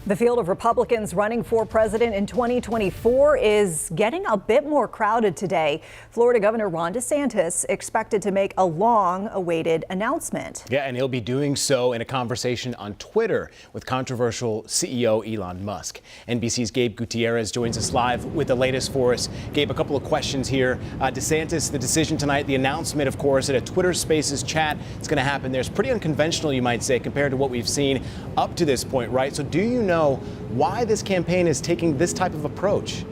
The field of Republicans running for president in 2024 is getting a bit more crowded today. Florida Governor Ron DeSantis expected to make a long-awaited announcement. Yeah, and he'll be doing so in a conversation on Twitter with controversial CEO Elon Musk. NBC's Gabe Gutierrez joins us live with the latest for us. Gabe, a couple of questions here. DeSantis, the decision tonight, the announcement, of course, at a Twitter Spaces chat, it's going to happen there. It's pretty unconventional, you might say, compared to what we've seen up to this point, right? So do you know why this campaign is taking this type of approach?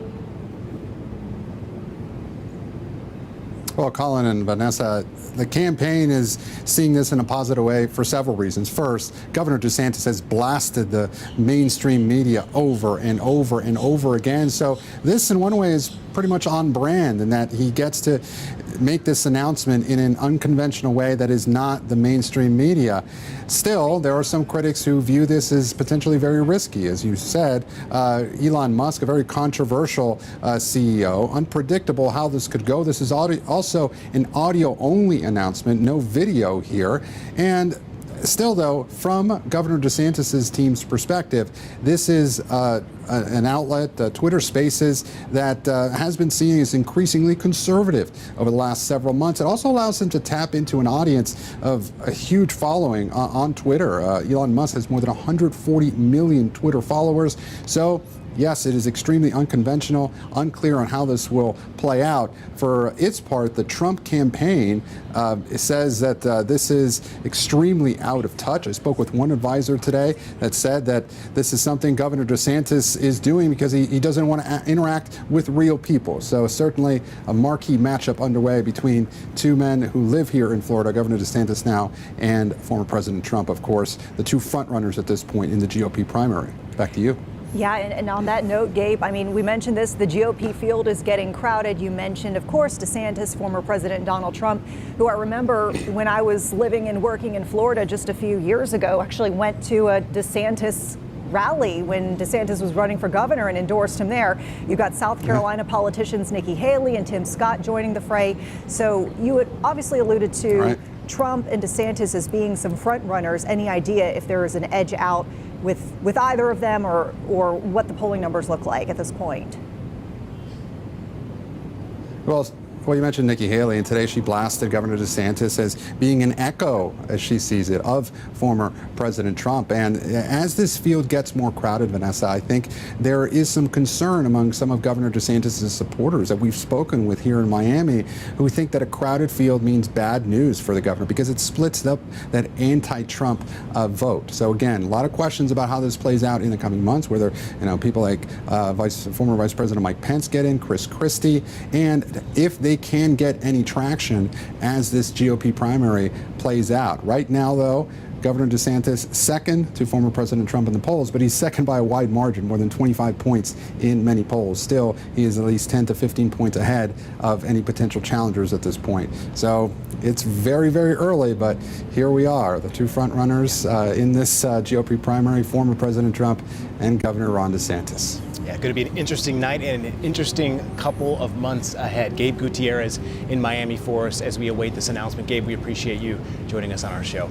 Well, Colin and Vanessa, the campaign is seeing this in a positive way for several reasons. First, Governor DeSantis has blasted the mainstream media over and over and over again. So this, in one way, is pretty much on brand in that he gets to make this announcement in an unconventional way that is not the mainstream media. Still, there are some critics who view this as potentially very risky. As you said, Elon Musk, a very controversial CEO, unpredictable how this could go. This is also an audio-only announcement, no video here. And still, though, from Governor DeSantis' team's perspective, this is an outlet, Twitter Spaces, that has been seen as increasingly conservative over the last several months. It also allows him to tap into an audience of a huge following on Twitter. Elon Musk has more than 140 million Twitter followers. So yes, it is extremely unconventional, unclear on how this will play out. For its part, the Trump campaign says that this is extremely out of touch. I spoke with one advisor today that said that this is something Governor DeSantis is doing because he doesn't want to interact with real people. So certainly a marquee matchup underway between two men who live here in Florida, Governor DeSantis now and former President Trump, of course, the two frontrunners at this point in the GOP primary. Back to you. Yeah, and on that note, Gabe, I mean, we mentioned this, the GOP field is getting crowded. You mentioned, of course, DeSantis, former President Donald Trump, who I remember when I was living and working in Florida just a few years ago, actually went to a DeSantis rally when DeSantis was running for governor and endorsed him there. You've got South Carolina politicians Nikki Haley and Tim Scott joining the fray. So you had obviously alluded to Trump and DeSantis as being some front runners. Any idea if there is an edge out with either of them or what the polling numbers look like at this point? Well, you mentioned Nikki Haley, and today she blasted Governor DeSantis as being an echo, as she sees it, of former President Trump. And as this field gets more crowded, Vanessa, I think there is some concern among some of Governor DeSantis' supporters that we've spoken with here in Miami, who think that a crowded field means bad news for the governor because it splits up that anti-Trump vote. So again, a lot of questions about how this plays out in the coming months, whether people like former Vice President Mike Pence get in, Chris Christie, and if they can get any traction as this GOP primary plays out. Right now, though, Governor DeSantis second to former President Trump in the polls, but he's second by a wide margin, more than 25 points in many polls. Still, he is at least 10 to 15 points ahead of any potential challengers at this point. So it's very, very early, but here we are, the two front runners in this GOP primary, former President Trump and Governor Ron DeSantis. Yeah, going to be an interesting night and an interesting couple of months ahead. Gabe Gutierrez in Miami for us as we await this announcement. Gabe, we appreciate you joining us on our show.